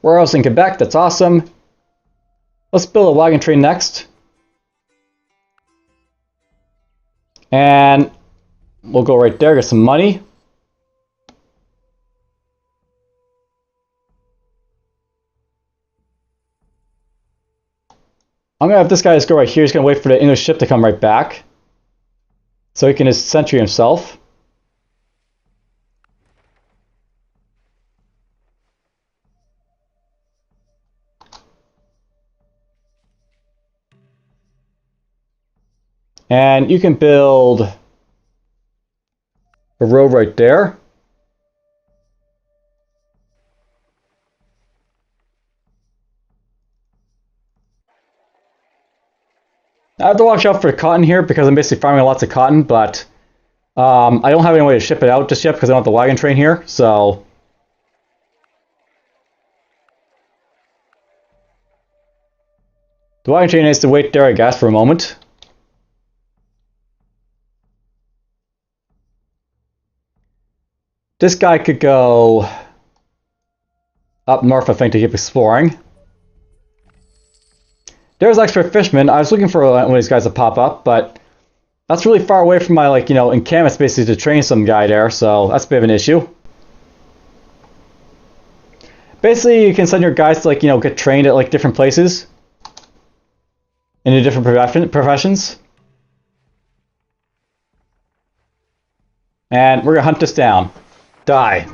Warehouse in Quebec, that's awesome. Let's build a wagon train next. And we'll go right there, get some money. I'm going to have this guy just go right here. He's going to wait for the English ship to come right back, so he can just sentry himself. And you can build a road right there. I have to watch out for cotton here because I'm basically farming lots of cotton, but I don't have any way to ship it out just yet because I don't have the wagon train here, so... The wagon train needs to wait there, I guess, for a moment. This guy could go up north, I think, to keep exploring. There's expert fisherman. I was looking for one of these guys to pop up, but that's really far away from my, like, you know, encampments basically to train some guy there, so that's a bit of an issue. Basically, you can send your guys to, like, you know, get trained at, like, different places into different professions. And we're gonna hunt this down. Die.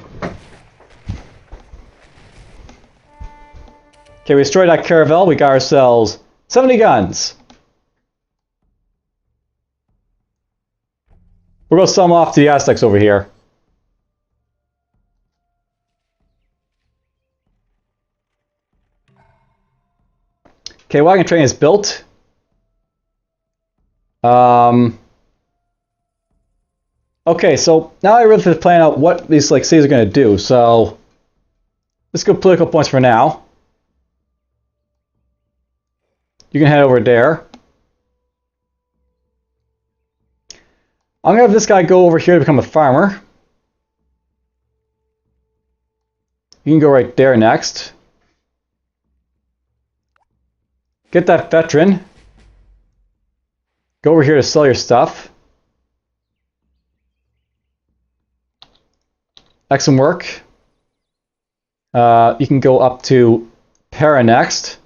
Okay, we destroyed that caravel. We got ourselves 70 guns. We're going to sell them off to the Aztecs over here. Okay, wagon train is built. Okay, so now I really have to plan out what these like cities are going to do. So let's go political points for now. You can head over there. I'm going to have this guy go over here to become a farmer. You can go right there next. Get that veteran. Go over here to sell your stuff. Excellent work. You can go up to Para next.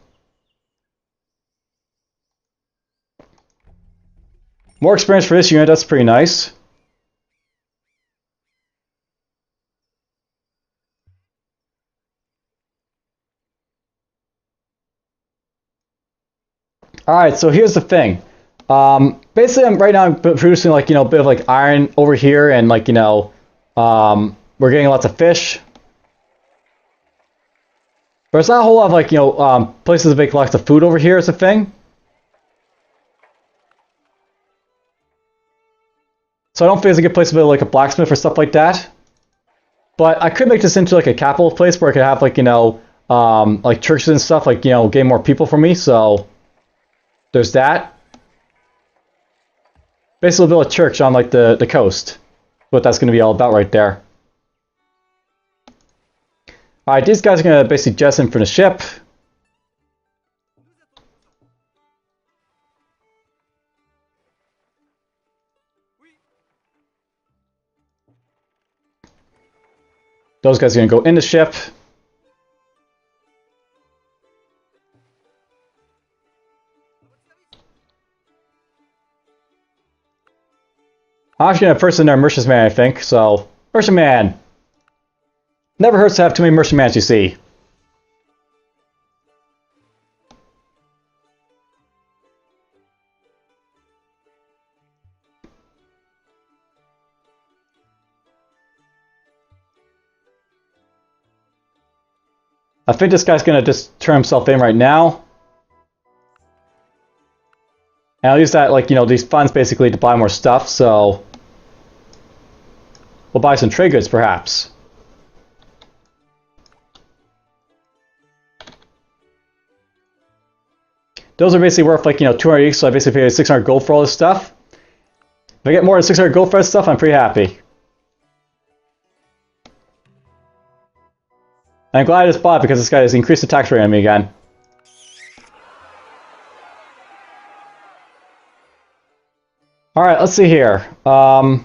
More experience for this unit, that's pretty nice. Alright, so here's the thing. Basically, right now I'm producing, like, you know, a bit of like iron over here, and, like, you know, we're getting lots of fish. But it's not a whole lot of, like, you know, places to make lots of food over here is a thing. So I don't think it's a good place to build, like, a blacksmith or stuff like that. But I could make this into, like, a capital place where I could have, like, you know, like churches and stuff, like, you know, gain more people for me. So there's that. Basically build a church on, like, the coast. What that's going to be all about right there. Alright, these guys are going to basically jettison from the ship. Those guys are going to go in the ship. I'm actually going to first in there merchantman, I think. So, merchantman. Never hurts to have too many merchantmans, you see. I think this guy's going to just turn himself in right now. And I'll use that, like, you know, these funds basically to buy more stuff, so we'll buy some trade goods, perhaps. Those are basically worth, like, you know, 200 each, so I basically paid 600 gold for all this stuff. If I get more than 600 gold for this stuff, I'm pretty happy. And I'm glad I just bought it because this guy has increased attack rate on me again. Alright, let's see here. I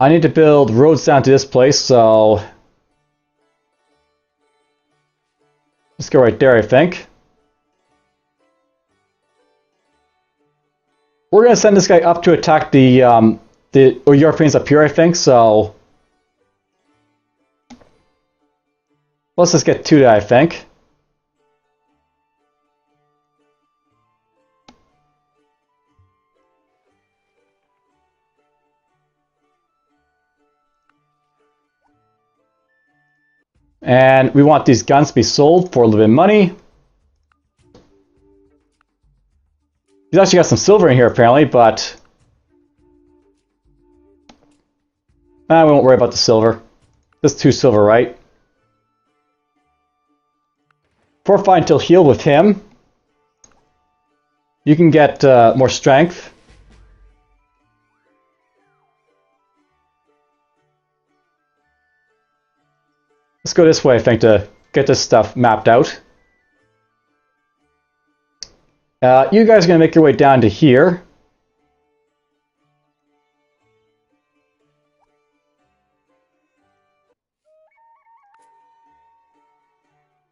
need to build roads down to this place, so... let's go right there, I think. We're going to send this guy up to attack the Europeans up here, I think, so... let's just get to that, I think. And we want these guns to be sold for a little bit of money. He's actually got some silver in here, apparently, but... we won't worry about the silver. Just 2 silver, right? 4 until heal with him. You can get more strength. Let's go this way, I think, to get this stuff mapped out. You guys are going to make your way down to here.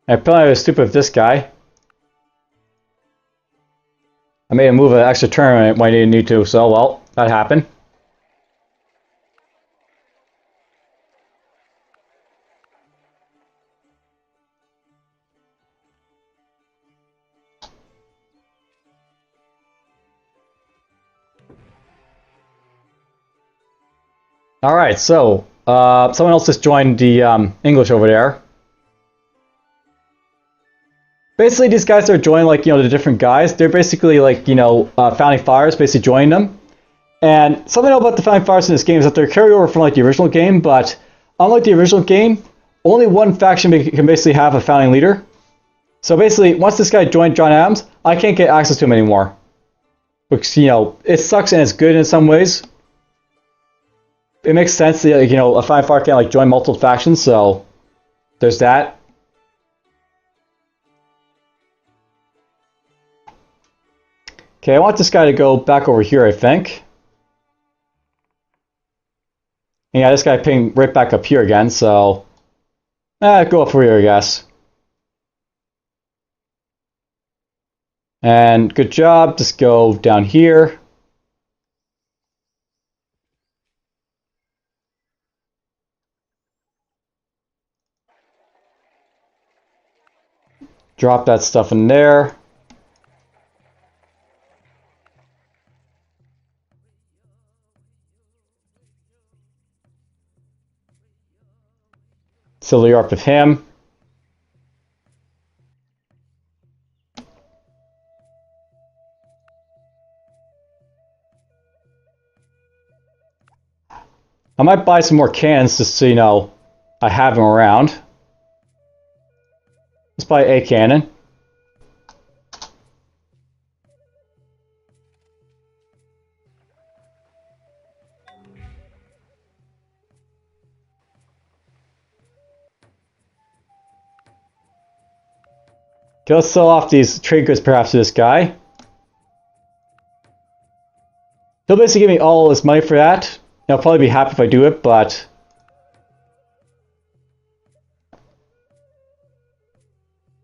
I probably was stupid with this guy. I made him move an extra turn when I didn't need to, so well, that happened. Alright, so, someone else just joined the English over there. Basically, these guys that are joining, like, the different guys, they're basically, like, Founding Fathers, basically joining them. And something about the Founding Fathers in this game is that they're carried over from, like, the original game, but unlike the original game, only one faction can basically have a founding leader. So basically, once this guy joined John Adams, I can't get access to him anymore. Which, it sucks and it's good in some ways. It makes sense that, a Founding Father can't, like, join multiple factions, so there's that. Okay, I want this guy to go back over here, I think. And yeah, this guy pinged right back up here again, so... go up here, I guess. And good job, just go down here. Drop that stuff in there. Fill the up with him. I might buy some more cannons just so I have them around. Let's buy a cannon. Okay, let's sell off these trade goods perhaps to this guy. He'll basically give me all this money for that. I'll probably be happy if I do it, but...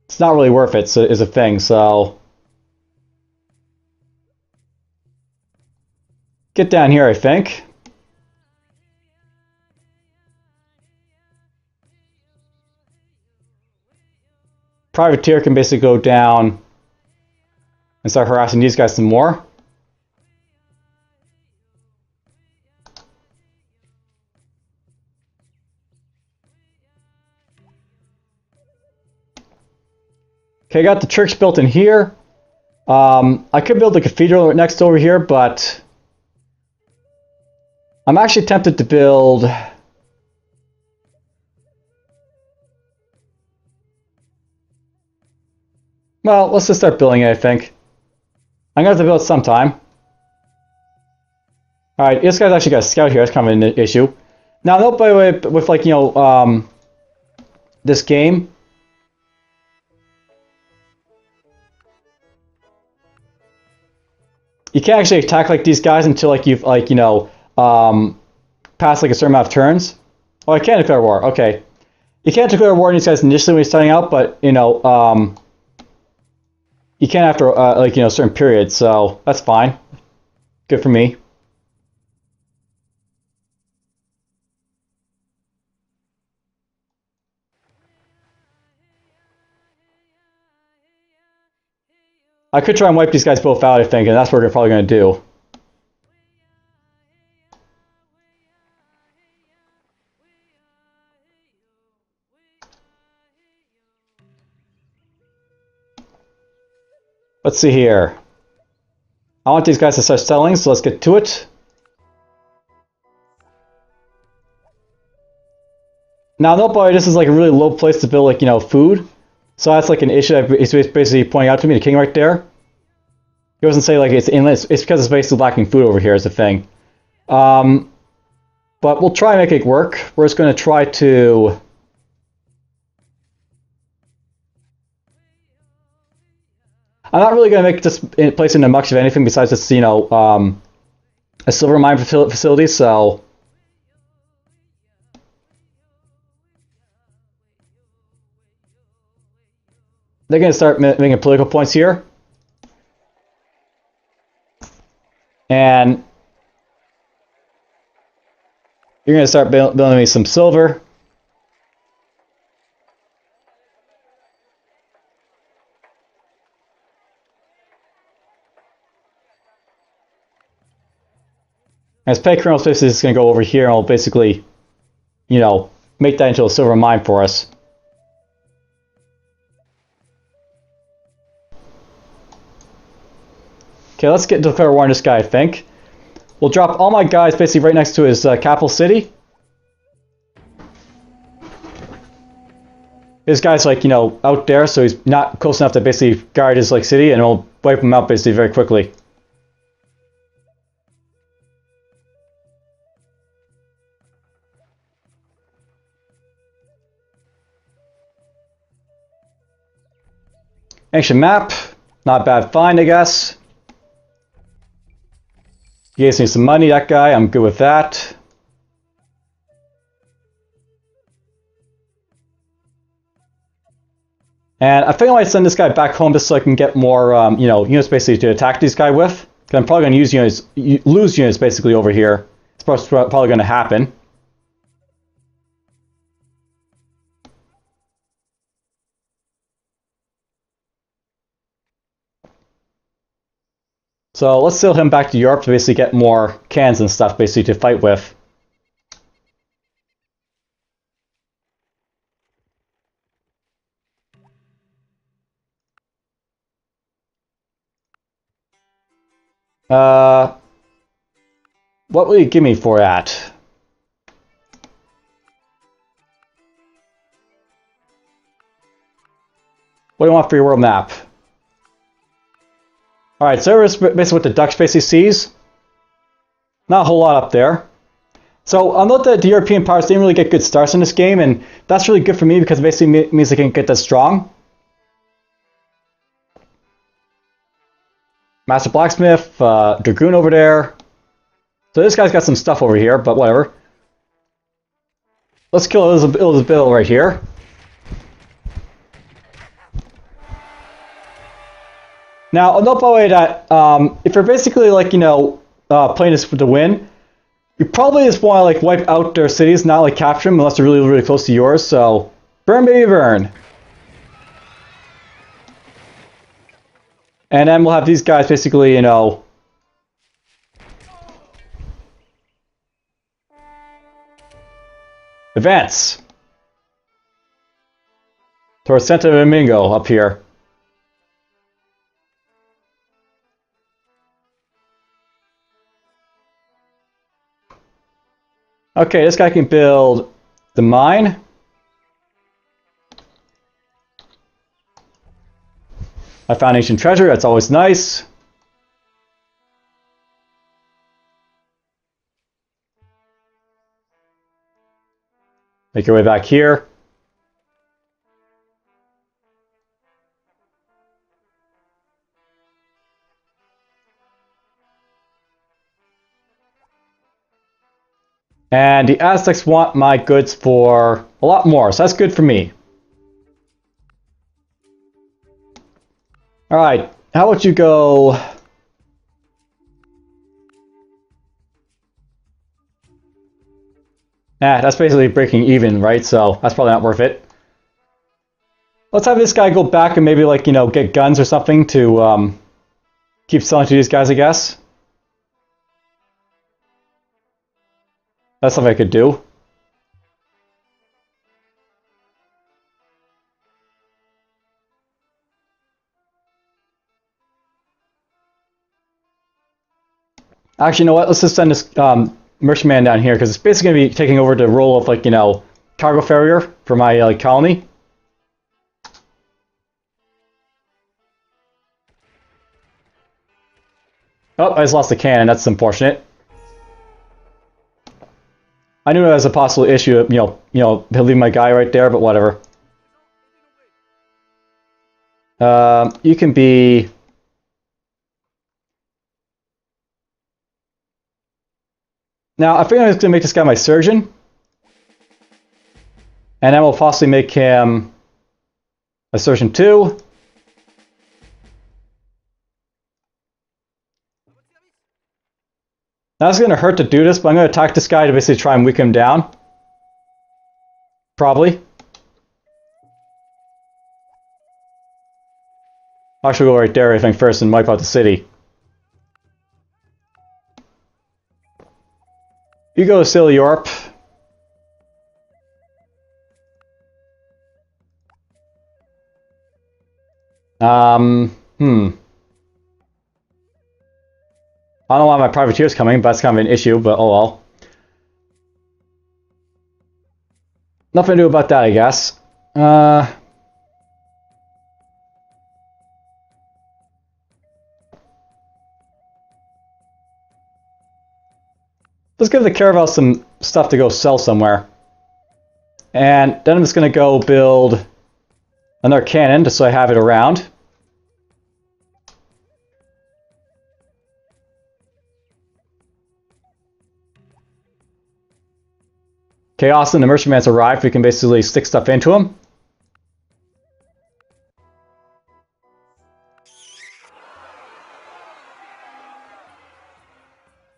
it's not really worth it, so is a thing, so... get down here, I think. Privateer can basically go down and start harassing these guys some more. Okay, I got the church built in here. I could build a cathedral next over here, but I'm actually tempted to build... well, let's just start building it, I think. I'm going to have to build it sometime. Alright, this guy's actually got a scout here. That's kind of an issue. Now, note by the way, with like, you know, this game, you can't actually attack like these guys until like you've like, you know, passed like a certain amount of turns. Oh, I can't declare war. Okay, you can't declare war on these guys initially when you're starting out, but you know, you can after like, you know, a certain period. So that's fine. Good for me. I could try and wipe these guys both out, I think, and that's what we're probably going to do. Let's see here. I want these guys to start selling, so let's get to it. Now, note by this is like a really low place to build, like, you know, food. So that's like an issue that he's basically pointing out to me, the king right there. He doesn't say like it's inland. It's because it's basically lacking food over here is the thing. But we'll try and make it work. We're just going to try to... I'm not really going to make this place into much of anything besides just, you know, a silver mine facility, so... They're going to start making political points here. And you're going to start building me some silver. As pay colonel space is going to go over here, and I'll basically, you know, make that into a silver mine for us. Okay, let's declare war on this guy, I think. We'll drop all my guys basically right next to his capital city. This guy's like, you know, out there, so he's not close enough to basically guard his like city, and we'll wipe him out basically very quickly. Ancient map, not a bad find, I guess. He gives me some money, that guy, I'm good with that. And I think I might send this guy back home just so I can get more, you know, units basically to attack these guys with. Because I'm probably going to use units, lose units basically over here. It's probably going to happen. So let's sail him back to Europe to basically get more cans and stuff basically to fight with. What will you give me for that? What do you want for your world map? Alright, so here's basically what the Dutch basically sees. Not a whole lot up there. So I'll note that the European powers didn't really get good starts in this game, and that's really good for me because it basically means they can get that strong. Master Blacksmith, Dragoon over there. So this guy's got some stuff over here, but whatever. Let's kill Elizabeth right here. Now, I'll note by the way that if you're basically like, you know, playing this to win, you probably just want to like wipe out their cities, not like capture them unless they're really, really close to yours. So, burn baby burn. And then we'll have these guys basically, you know, advance towards Santo Domingo up here. Okay, this guy can build the mine. I found ancient treasure, that's always nice. Make your way back here. And the Aztecs want my goods for a lot more, so that's good for me. Alright, how about you go... that's basically breaking even, right? So that's probably not worth it. Let's have this guy go back and maybe, like, you know, get guns or something to keep selling to these guys, I guess. That's something I could do. Actually, you know what? Let's just send this merchantman down here, because it's basically going to be taking over the role of, like, you know, cargo farrier for my colony. Oh, I just lost a cannon. That's unfortunate. I knew it was a possible issue. You know, he'll leave my guy right there, but whatever. You can be. Now, I think I'm just going to make this guy my surgeon. And then we'll possibly make him a surgeon too. Now, it's going to hurt to do this, but I'm going to attack this guy to basically try and weaken him down. Probably. I should go right there, I think, first and wipe out the city. You go to Silly Europe. I don't know why my privateer's coming, but that's kind of an issue, but oh well. Nothing to do about that, I guess. Let's give the caravel some stuff to go sell somewhere. And then I'm just going to go build another cannon, just so I have it around. Okay, awesome. The merchantman's arrived. We can basically stick stuff into him.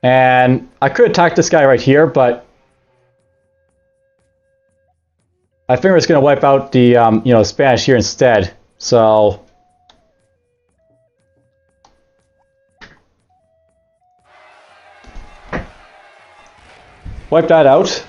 And I could attack this guy right here, but I think we're just going to wipe out the you know, Spanish here instead. So wipe that out.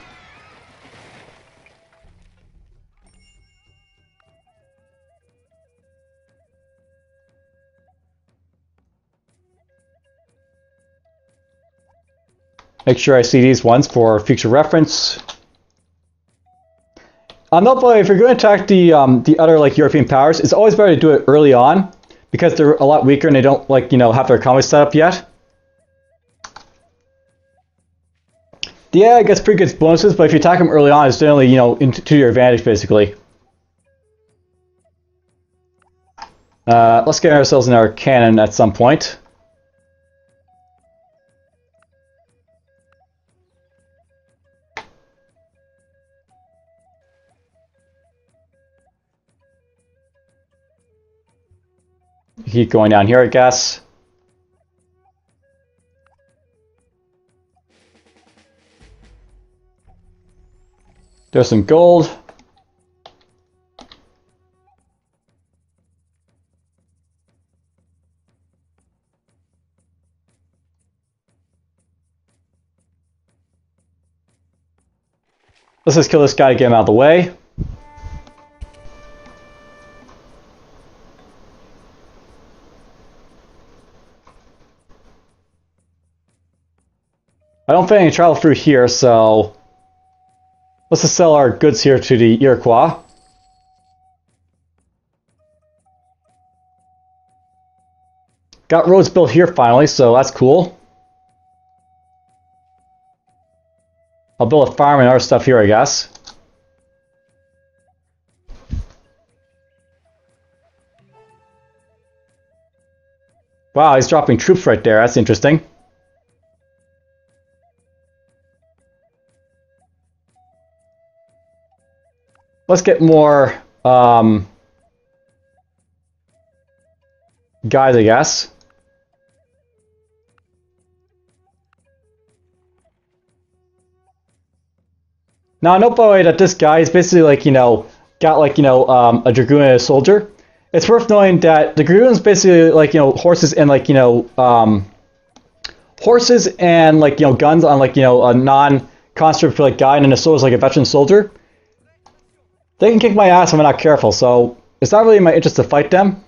Make sure I see these ones for future reference. No, but if you're going to attack the other, like, European powers, it's always better to do it early on, because they're a lot weaker and they don't, like, you know, have their economy set up yet. Yeah, I guess pretty good bonuses, but if you attack them early on, it's generally, you know, to your advantage, basically. Let's get ourselves another cannon at some point. Keep going down here, I guess. There's some gold. Let's just kill this guy to get him out of the way. I don't think I can travel through here, so let's just sell our goods here to the Iroquois. Got roads built here finally, so that's cool. I'll build a farm and other stuff here, I guess. Wow, he's dropping troops right there. That's interesting. Let's get more guys, I guess. Now, note by the way that this guy is basically like, you know, got like, you know, a dragoon and a soldier. It's worth knowing that the dragoons basically like, you know, horses and like, you know, horses and like, you know, guns on like, you know, a non-conscript like guy, and then the soldier's like a veteran soldier. They can kick my ass if I'm not careful, so it's not really in my interest to fight them.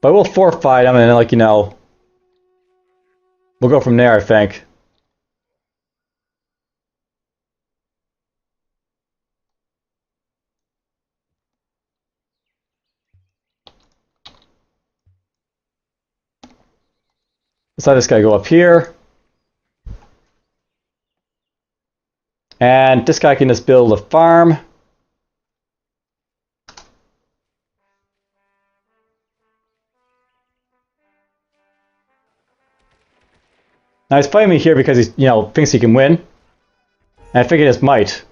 But we'll fortify them and then, like, you know, we'll go from there, I think. Let's let this guy go up here. And this guy can just build a farm. Now he's fighting me here because he, you know, thinks he can win. And I think he just might.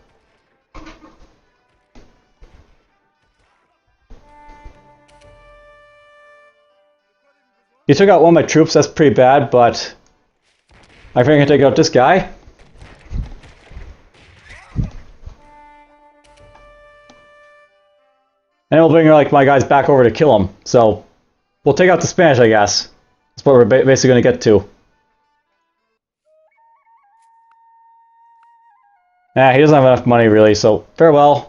He took out one of my troops, that's pretty bad, but I think I can take out this guy. And we'll bring like my guys back over to kill him. So we'll take out the Spanish, I guess. That's what we're basically going to get to. Nah, he doesn't have enough money really, so farewell.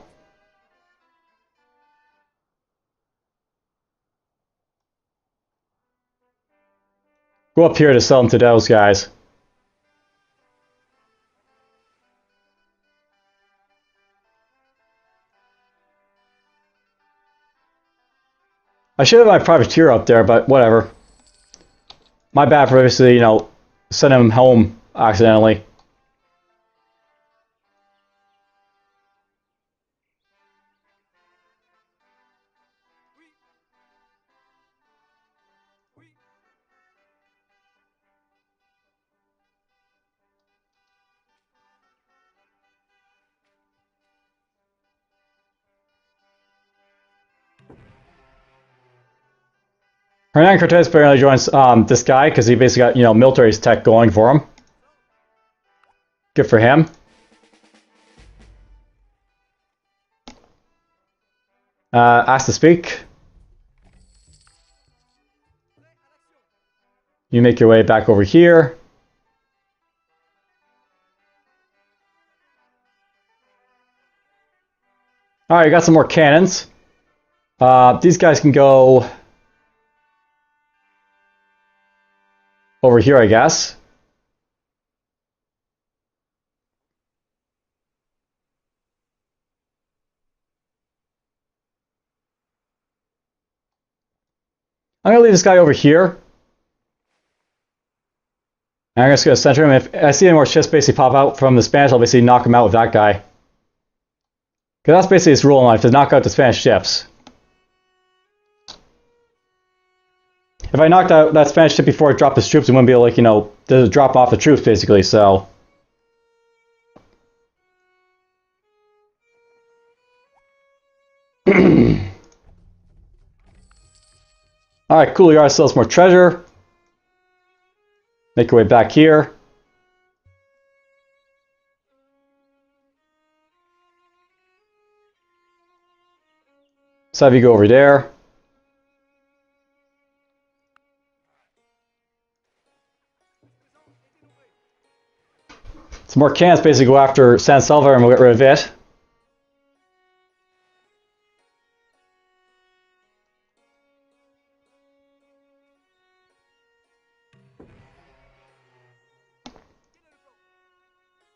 Go up here to sell them to those guys. I should have my privateer up there, but whatever. My bad for obviously, you know, sending him home accidentally. Hernan Cortez apparently joins this guy because he basically got, you know, military tech going for him. Good for him. Ask to speak. You make your way back over here. Alright, got some more cannons. These guys can go over here, I guess. I'm going to leave this guy over here. And I'm just going to center him. If I see any more ships basically pop out from the Spanish, I'll basically knock him out with that guy. Because that's basically his rule in life, to knock out the Spanish ships. If I knocked out that Spanish ship before it dropped its troops, it wouldn't be like, you know, to drop off the troops, basically, so. Alright, cool, you gotta sell us more treasure. Make your way back here. So have you go over there. Some more cannons basically go after San Salvador and we'll get rid of it.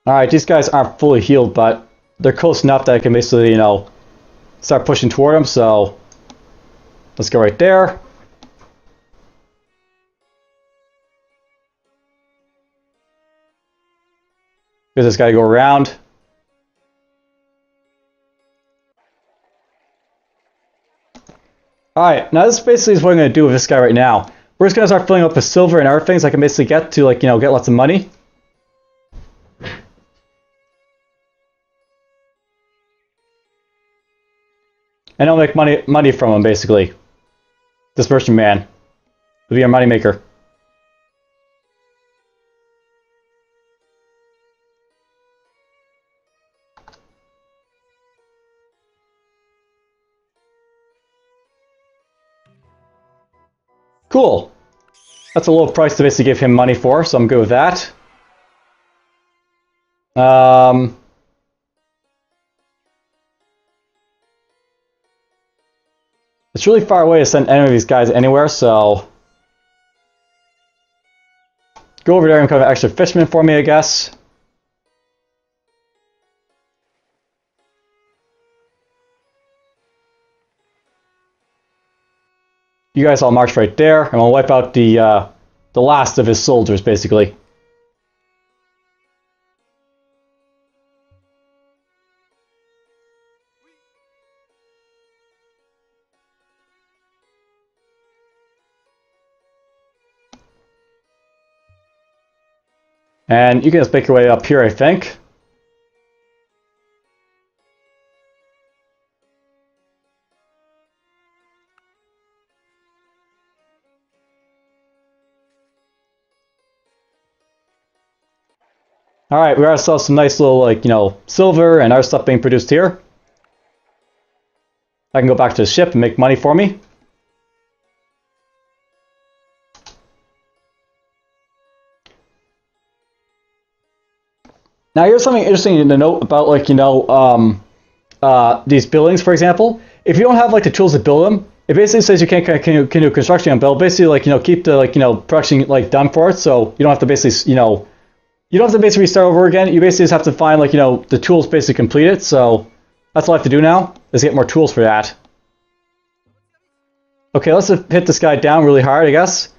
Alright, these guys aren't fully healed, but they're close enough that I can basically, you know, start pushing toward them, so let's go right there. Here's this guy go around. Alright, now this basically is what I'm going to do with this guy right now. We're just going to start filling up with silver and other things I can basically get to, like, you know, get lots of money. And I'll make money from him, basically. This merchant man. Will be our money maker. Cool. That's a low price to basically give him money for, so I'm good with that. It's really far away to send any of these guys anywhere, so... Go over there and become an extra fisherman for me, I guess. You guys all march right there, and we'll wipe out the last of his soldiers, basically. And you can just make your way up here, I think. Alright, we got ourselves some nice little, like, you know, silver and other stuff being produced here. I can go back to the ship and make money for me. Now here's something interesting to note about, like, you know, these buildings, for example. If you don't have, like, the tools to build them, it basically says you can't can do construction and build. Basically, like, you know, keep the, like, you know, production, like, done for it, so you don't have to basically, you know, you don't have to basically restart over again. You basically just have to find, like, you know, the tools basically complete it. So that's all I have to do now, is get more tools for that. Okay, let's just hit this guy down really hard, I guess.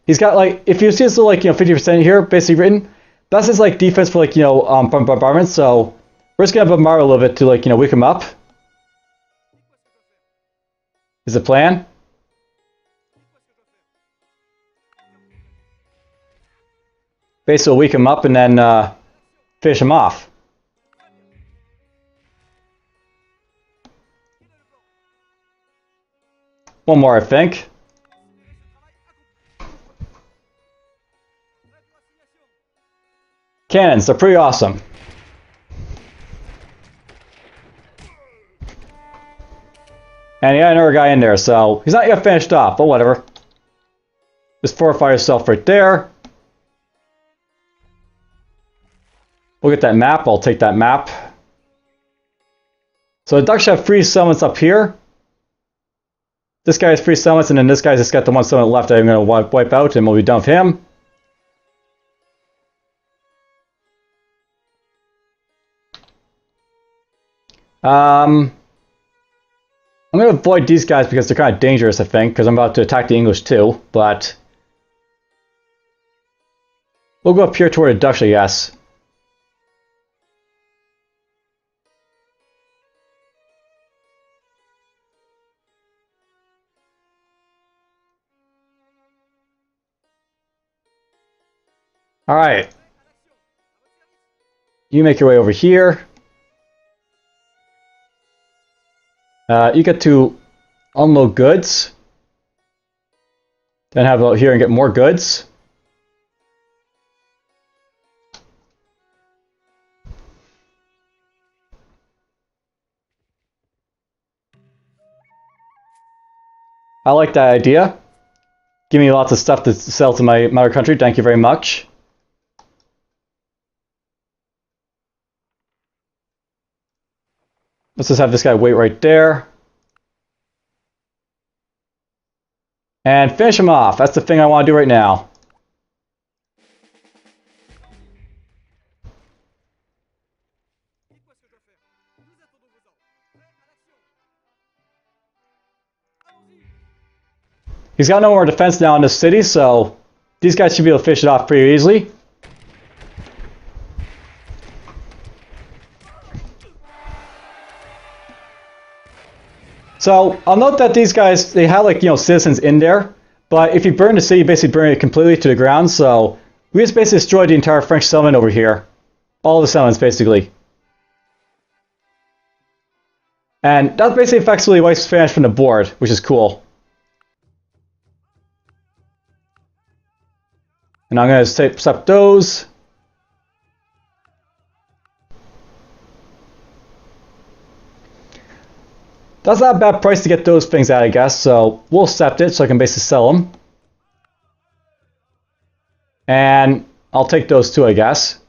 He's got, like, if you see this little, like, you know, 50% here, basically written, that's his, like, defense for, like, you know, bombardment. So we're just going to bombard a little bit to, like, you know, wake him up. Is the plan? Basically weak him up and then finish him off. One more, I think. Cannons, they're pretty awesome. And he had another guy in there, so he's not yet finished off, but whatever. Just fortify yourself right there. We'll get that map. I'll take that map. So the Dutch have 3 settlements up here. This guy has 3 settlements, and then this guy's just got the 1 settlement left that I'm going to wipe out, and we'll be done with him. I'm going to avoid these guys because they're kind of dangerous, I think, because I'm about to attack the English too, but... We'll go up here toward the Dutch, I guess. Alright. You make your way over here. You get to unload goods. Then have out here and get more goods. I like that idea. Give me lots of stuff to sell to my mother country. Thank you very much. Let's just have this guy wait right there. And finish him off. That's the thing I want to do right now. He's got no more defense now in this city, so these guys should be able to finish it off pretty easily. So I'll note that these guys, they have like, citizens in there, but if you burn the city, you basically burn it completely to the ground. So we just basically destroyed the entire French settlement over here. All the settlements, basically. And that basically effectively wipes Spanish from the board, which is cool. And I'm going to accept those. That's not a bad price to get those things at, I guess. So we'll accept it so I can basically sell them. And I'll take those too, I guess.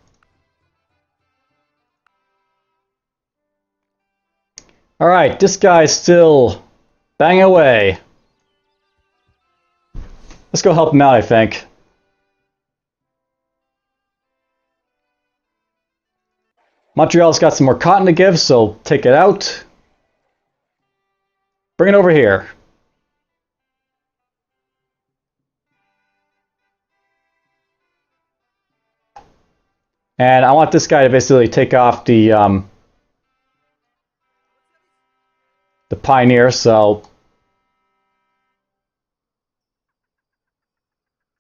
Alright, this guy's still banging away. Let's go help him out, I think. Montreal's got some more cotton to give, so take it out. Bring it over here. And I want this guy to basically take off the pioneer, so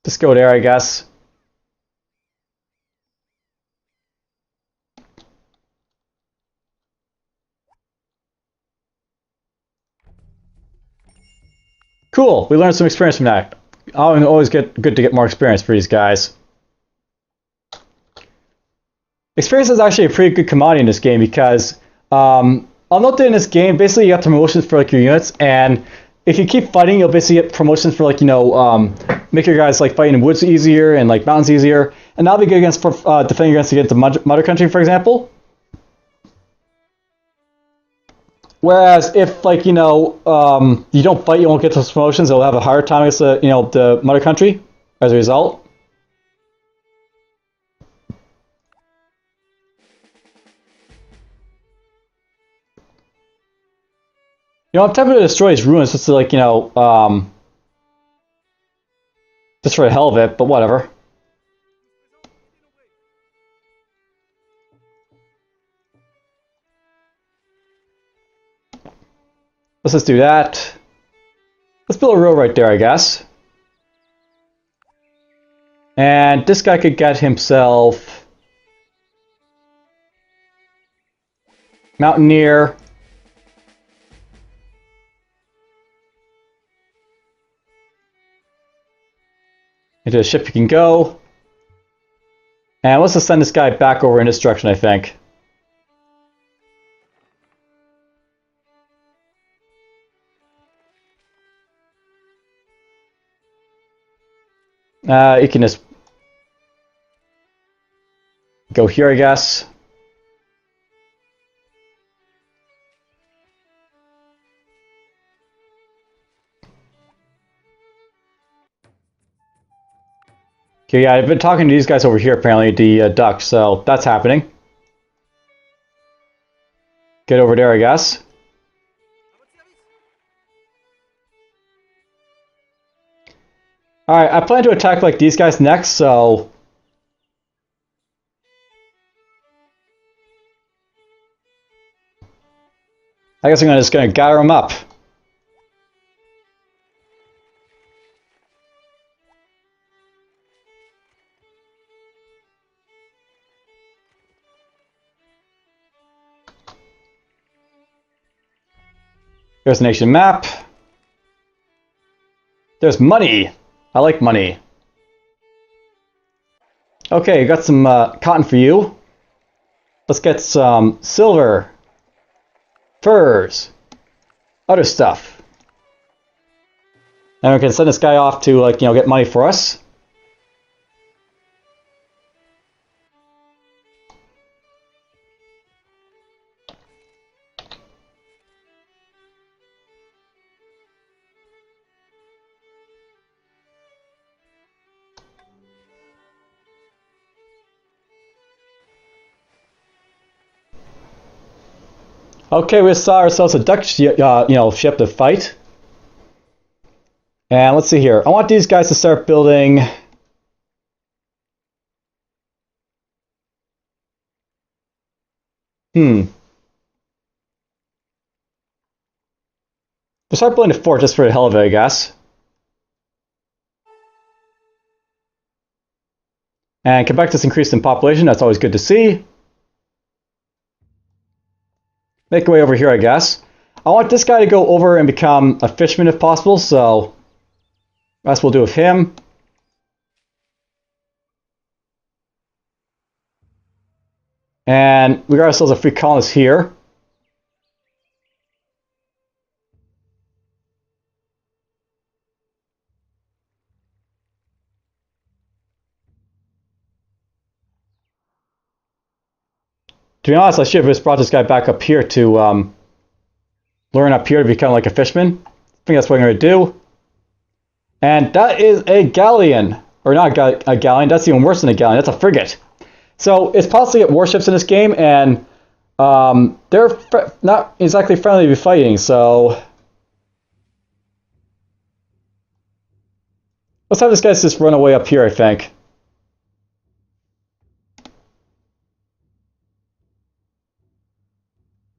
just go there, I guess. Cool, we learned some experience from that. Always good to get more experience for these guys. Experience is actually a pretty good commodity in this game because I'll note that in this game, basically you have promotions for like your units, and if you keep fighting, you'll basically get promotions for like make your guys like fighting in woods easier and like mountains easier, and that'll be good against defending against the mother country, for example. Whereas if like you don't fight, you won't get those promotions. They'll have a harder time against the mother country as a result. I'm tempted to destroy his ruins just to like just for the hell of it, but whatever. Let's just do that. Let's build a road right there, I guess. And this guy could get himself Mountaineer. Into a ship he can go. And let's just send this guy back over in this direction, I think. You can just go here, I guess. Okay, yeah, I've been talking to these guys over here, apparently, the ducks, so that's happening. Get over there, I guess. Alright, I plan to attack like these guys next, so I guess I'm just gonna gather them up. There's a nation map. There's money. I like money. Okay, got some cotton for you. Let's get some silver, furs, other stuff. And we can send this guy off to like get money for us. Okay, we saw ourselves a duck ship to fight. And let's see here. I want these guys to start building. We'll start building a fort just for the hell of it, I guess. And Quebec just increased in population. That's always good to see. Make our way over here, I guess. I want this guy to go over and become a fisherman if possible, so that's what we'll do with him. And we got ourselves a free colonist here. To be honest, I should have just brought this guy back up here to learn up here to become like a fisherman. I think that's what I'm going to do. And that is a galleon. Or not a galleon, that's even worse than a galleon, that's a frigate. So it's possible to get warships in this game, and they're not exactly friendly to be fighting, so let's have this guy just run away up here, I think.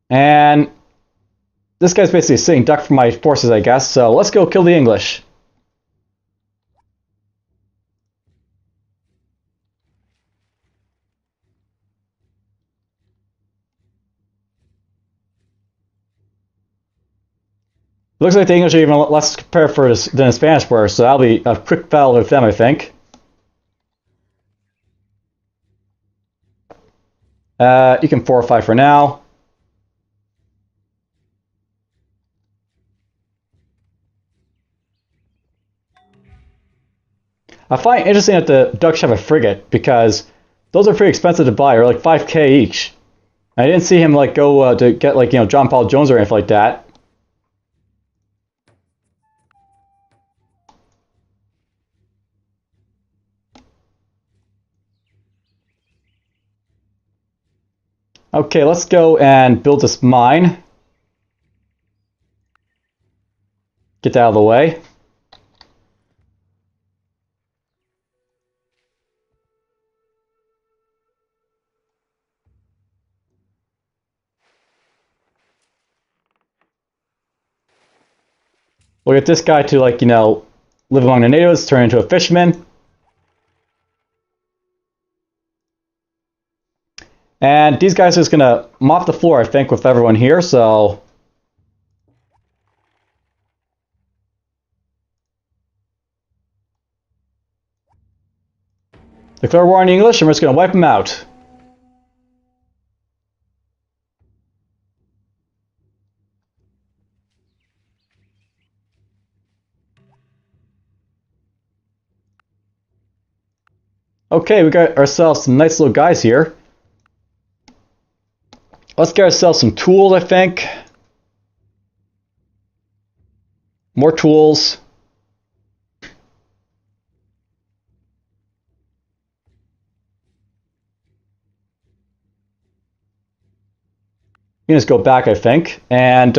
And this guy's basically a sitting duck for my forces, I guess, so let's go kill the English. Looks like the English are even less prepared for this than the Spanish were, so that'll be a quick battle with them, I think. You can fortify for now. I find it interesting that the Dutch have a frigate, because those are pretty expensive to buy, or like 5k each. I didn't see him like go to get like, you know, John Paul Jones or anything like that. Okay, let's go and build this mine. Get that out of the way. We'll get this guy to, like, you know, live among the natives, turn into a fisherman. And these guys are just going to mop the floor, I think, with everyone here, so declare war on the English, and we're just going to wipe them out. Okay, we got ourselves some nice little guys here. Let's get ourselves some tools, I think. More tools. You can just go back, I think. And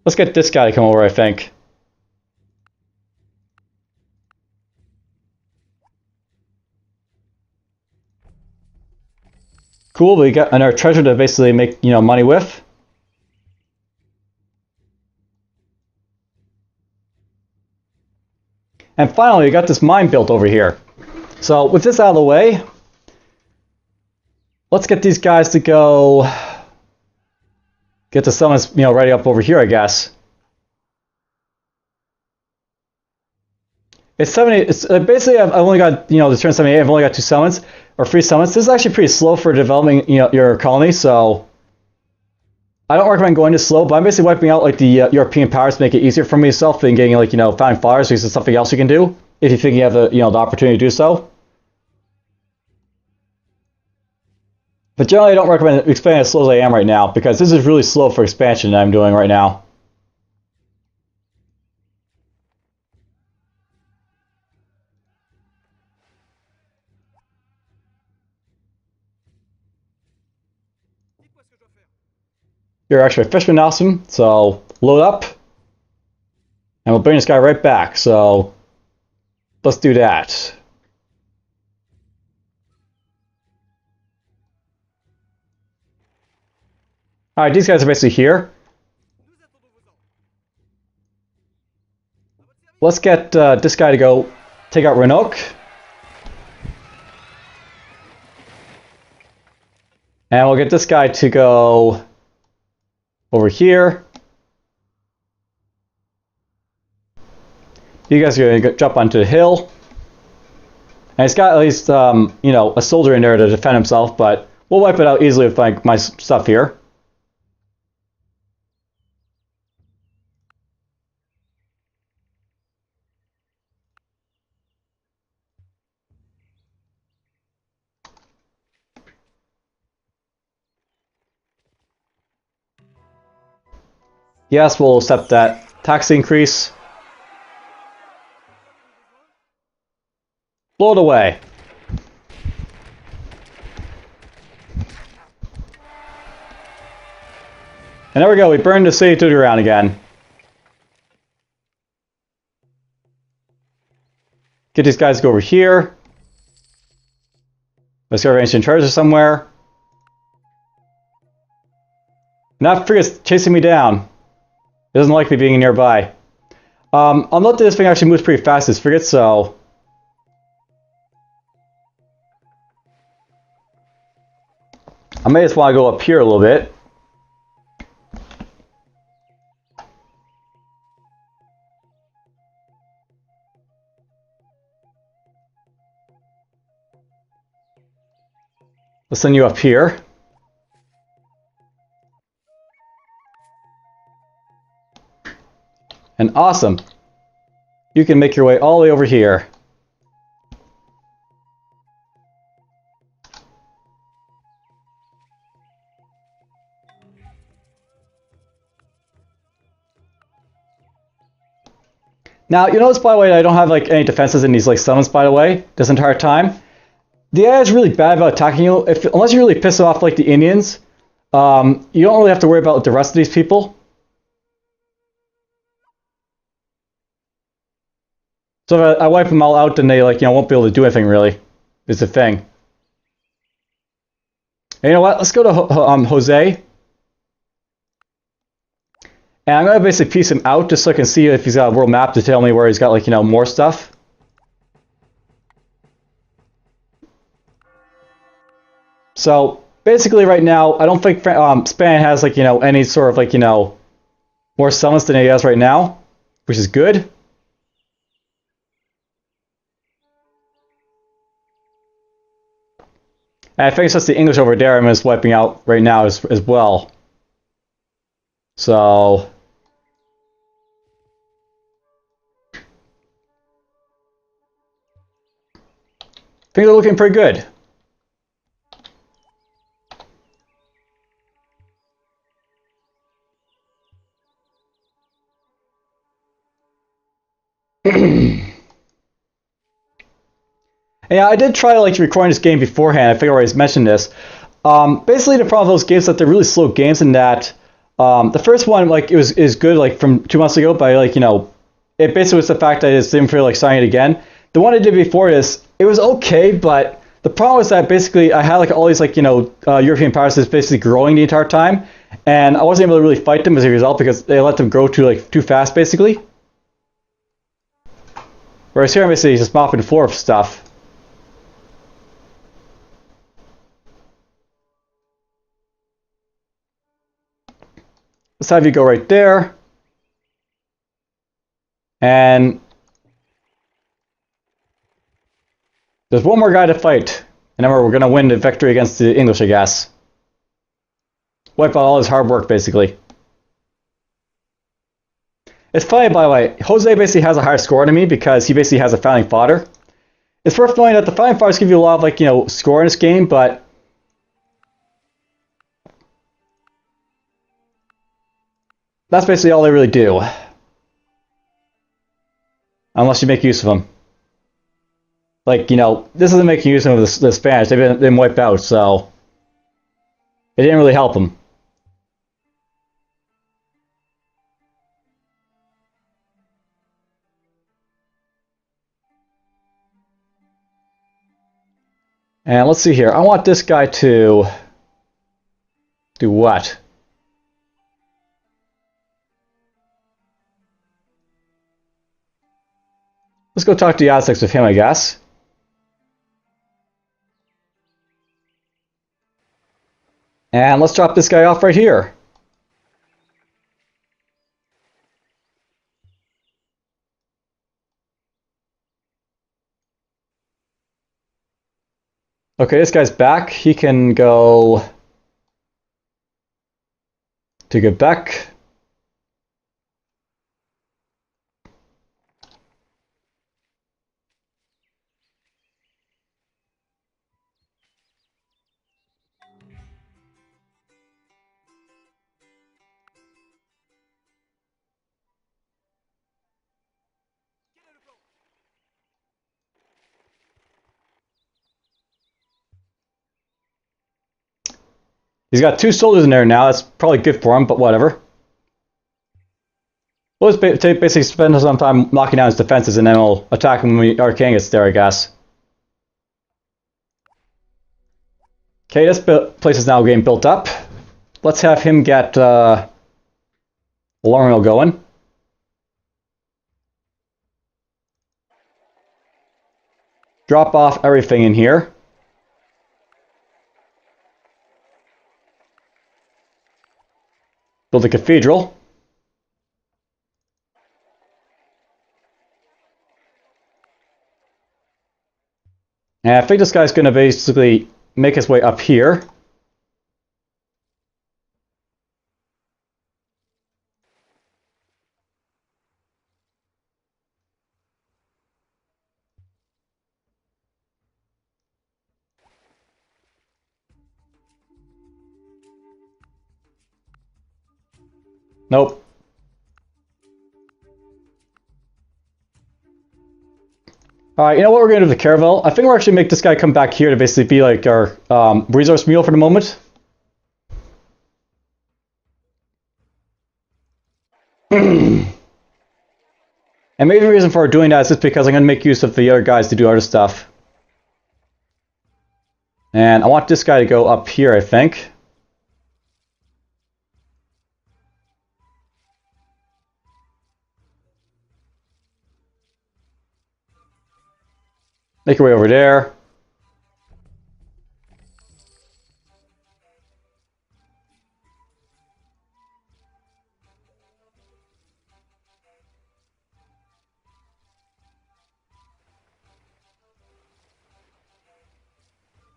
let's get this guy to come over, I think. Cool, we got another treasure to basically make, you know, money with. And finally, we got this mine built over here. So with this out of the way, let's get these guys to go get the summons, you know, ready up over here, I guess. It's 70. It's basically I've only got, you know, the turn 78. I've only got 2 summons or 3 summons. This is actually pretty slow for developing, you know, your colony. So I don't recommend going this slow. But I'm basically wiping out like the European powers to make it easier for myself than getting, like, you know, founding fathers, because it's something else you can do if you think you have the, you know, the opportunity to do so. But generally, I don't recommend expanding as slow as I am right now, because this is really slow for expansion that I'm doing right now. You're actually a fisherman, awesome. So load up, and we'll bring this guy right back. So let's do that. Alright, these guys are basically here. Let's get this guy to go take out Renok. And we'll get this guy to go over here. You guys are going to jump onto the hill. And he's got at least, you know, a soldier in there to defend himself, but we'll wipe it out easily with my stuff here. Yes, we'll accept that tax increase. Blow it away. And there we go, we burned the city to the ground again. Get these guys to go over here. Let's go arrange in charge somewhere. Now frigate's chasing me down. It doesn't like me being nearby. I'll note that this thing actually moves pretty fast, this frigate, so... I may just want to go up here a little bit. Let's send you up here. And awesome. You can make your way all the way over here. Now, you notice, by the way, I don't have like any defenses in these like summons, by the way, this entire time. The AI is really bad about attacking you, unless you really piss off like the Indians. You don't really have to worry about the rest of these people. So if I wipe them all out, then they like, you know, won't be able to do anything really, is the thing. And you know what, let's go to Jose. And I'm going to basically piece him out just so I can see if he's got a world map to tell me where he's got like, you know, more stuff. So basically right now, I don't think Spain has like, you know, any sort of like, you know, more summons than he has right now, which is good. And I think it's just the English over there I'm just wiping out right now as well. So... things are looking pretty good. Yeah, I did try like recording this game beforehand. I figured I always mentioned this. Basically, the problem with those games is that they're really slow games, in that the first one like is good like from 2 months ago, but like, you know, it basically was the fact that I just didn't feel like starting it again. The one I did before this, it was okay, but the problem was that basically I had like all these like, you know, European powers that's basically growing the entire time, and I wasn't able to really fight them as a result because they let them grow too fast basically. Whereas here I'm basically just mopping the floor of stuff. Let's have you go right there. And there's one more guy to fight. And then we're going to win the victory against the English, I guess. Wipe out all his hard work, basically. It's funny, by the way, Jose basically has a higher score than me because he basically has a founding father. It's worth knowing that the founding fathers give you a lot of, like, you know, score in this game, but that's basically all they really do. Unless you make use of them. Like, you know, this isn't making use of the Spanish. They've been wiped out, so it didn't really help them. And let's see here. I want this guy to do what? Let's go talk to the Aztecs with him, I guess. And let's drop this guy off right here. Okay, this guy's back. He can go to Quebec. He's got 2 soldiers in there now. That's probably good for him, but whatever. We'll just basically spend some time knocking down his defenses, and then we'll attack him when our king gets there, I guess. Okay, this place is now getting built up. Let's have him get a alarm mill going. Drop off everything in here. Build a cathedral. And I think this guy's going to basically make his way up here. Nope. Alright, you know what we're going to do with the caravel? I think we'll actually make this guy come back here to basically be like our resource mule for the moment. And maybe the reason for doing that is just because I'm going to make use of the other guys to do other stuff. And I want this guy to go up here, I think. Make your way over there.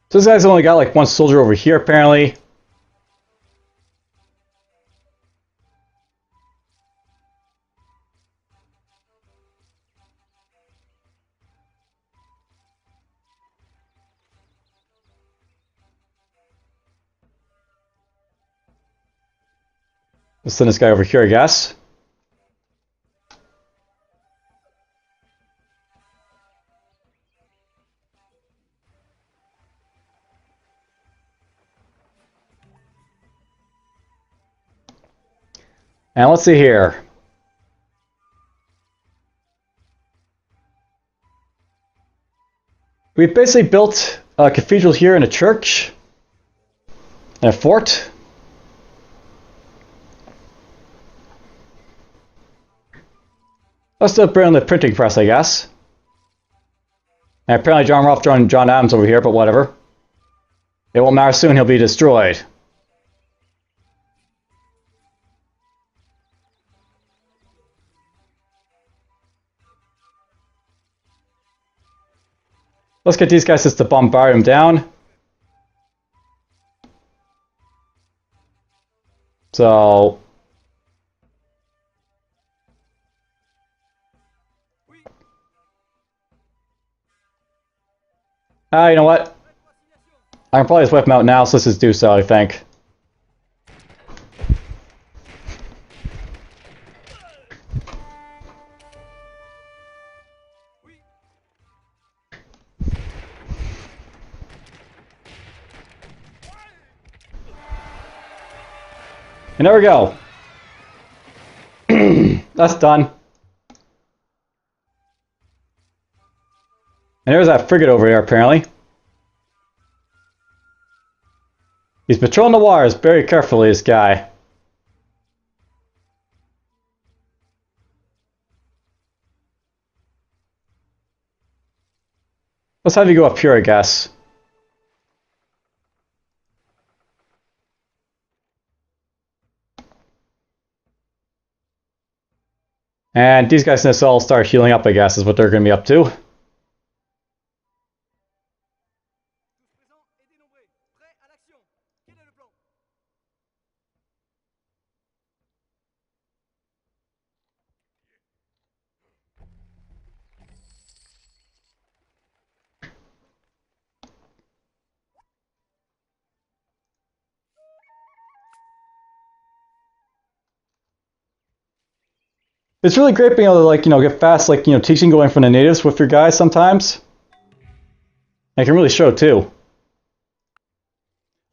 So this guy's only got like 1 soldier over here, apparently. Let's send this guy over here, I guess. And let's see here. We've basically built a cathedral here and a church. And a fort. Let's still bring on the printing press, I guess. And apparently John Adams over here, but whatever. It won't matter soon, he'll be destroyed. Let's get these guys just to bombard him down. So... you know what? I can probably just whip him out now, so let's just do so, I think. And there we go. That's done. And there's that frigate over there, apparently. He's patrolling the waters very carefully, this guy. Let's have you go up here, I guess. And these guys need to all start healing up, I guess, is what they're going to be up to. It's really great being able to, like, get fast, like, teaching going from the natives with your guys sometimes. I can really show, too.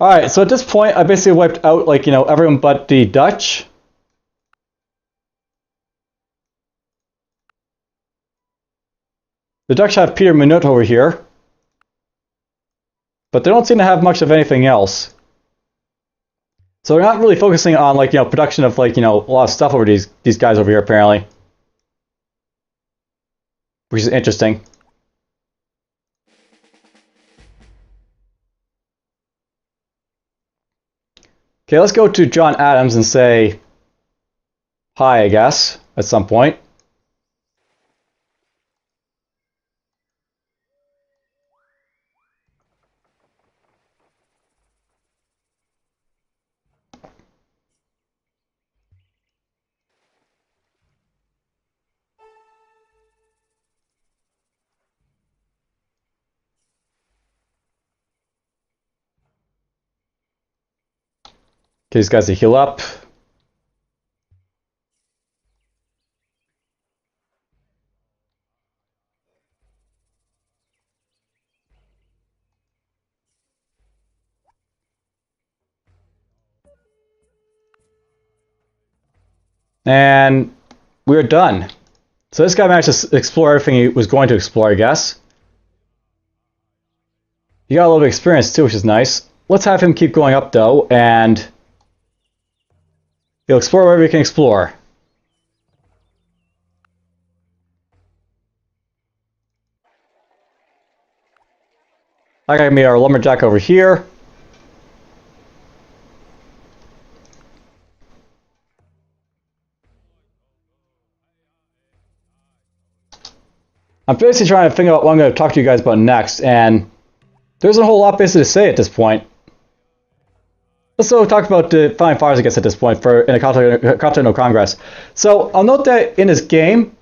Alright, so at this point, I basically wiped out, like, everyone but the Dutch. The Dutch have Peter Minut over here. But they don't seem to have much of anything else. So they're not really focusing on, like, production of, like, a lot of stuff over these guys over here, apparently. Which is interesting. Okay, let's go to John Adams and say hi, I guess, at some point. Okay, these guys to heal up. And we're done. So this guy managed to explore everything he was going to explore, I guess. He got a little bit of experience too, which is nice. Let's have him keep going up though, and he'll explore wherever he can explore. I got me our lumberjack over here. I'm basically trying to figure out what I'm going to talk to you guys about next, and there's a whole lot basically to say at this point. Let's also talk about the Flying Fires, I guess, at this point in a Continental Congress. So I'll note that in this game,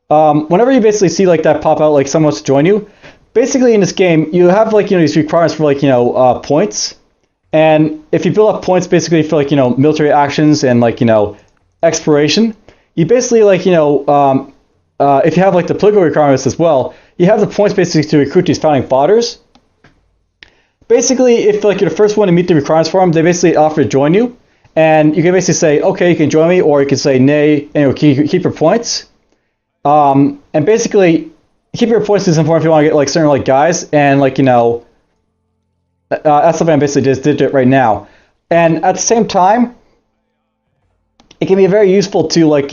whenever you basically see like that pop out, like someone wants to join you, basically in this game you have like these requirements for like points, and if you build up points basically for like military actions and like exploration, you basically like if you have like the political requirements as well, you have the points basically to recruit these founding fathers. Basically, if like you're the first one to meet the requirements for them, they basically offer to join you, and you can basically say, okay, you can join me, or you can say nay, and keep your points. And basically, keep your points is important if you want to get like certain like guys, and like that's something I basically just did it right now. And at the same time, it can be very useful to like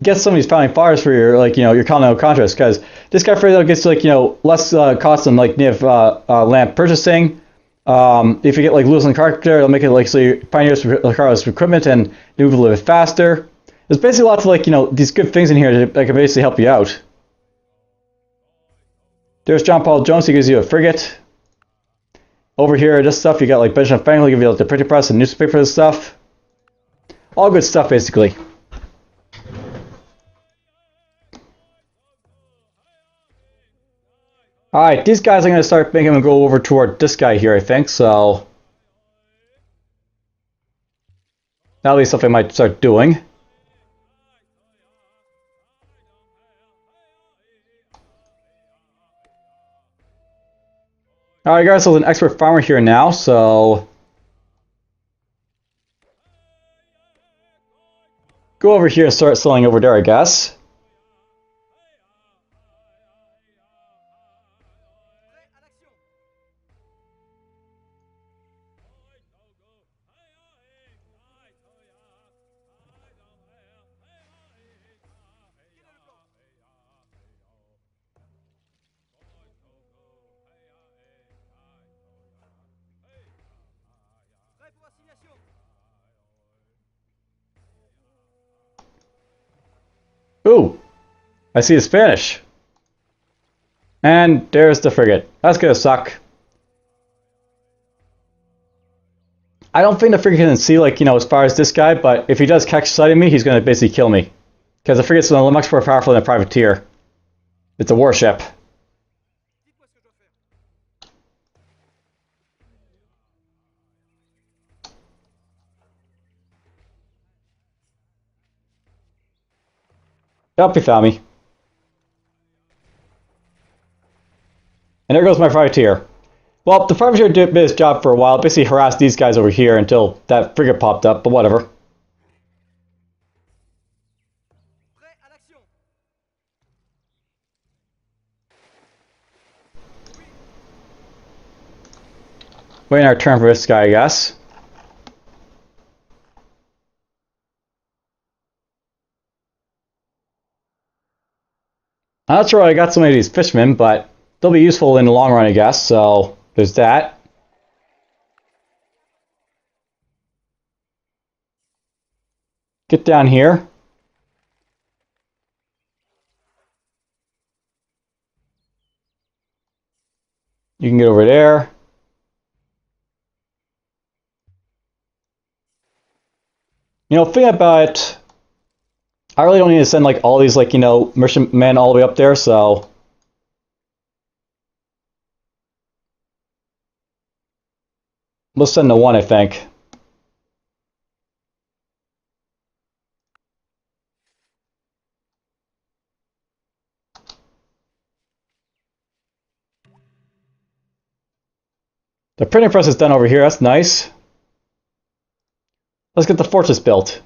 get some of these founding fathers for your like your continental contracts, because this guy further gets like less cost than like native land purchasing. If you get like Lewis and Carpenter, it'll make it like so you pioneers regardless of equipment and move a little bit faster. There's basically lots of like these good things in here that can basically help you out. There's John Paul Jones, he gives you a frigate. Over here, this stuff you got like Benjamin Franklin, give you like the printing press and newspaper and stuff. All good stuff basically. Alright, these guys I'm going to start making them go over toward this guy here, I think, so that'll be something I might start doing. Alright guys, so there's an expert farmer here now, so go over here and start selling over there, I guess. I see the Spanish. And there's the frigate. That's gonna suck. I don't think the frigate can see, like, you know, as far as this guy, but if he does catch sight of me, he's gonna basically kill me. Because the frigate's much more powerful than a privateer. It's a warship. Yep, he found me. And there goes my privateer. Well, the privateer did his job for a while, basically harassed these guys over here until that frigate popped up, but whatever. Waiting our turn for this guy, I guess. I'm not sure I got so many of these fishermen, but they'll be useful in the long run, I guess, so there's that. Get down here. You can get over there. You know, think about it. I really don't need to send, like, all these, like, you know, merchantmen all the way up there, so... we'll send the one, I think. The printing press is done over here, that's nice. Let's get the fortress built.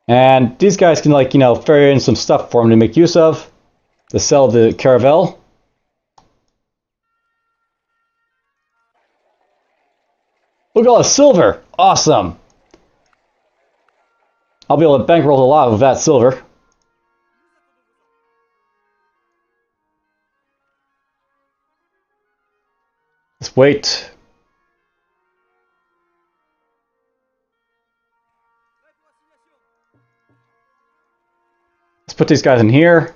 And these guys can, like, you know, ferry in some stuff for them to make use of. To sell the caravel. Look at all the silver! Awesome! I'll be able to bankroll a lot of that silver. Let's wait. Let's put these guys in here.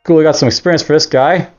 Cool, we got some experience for this guy.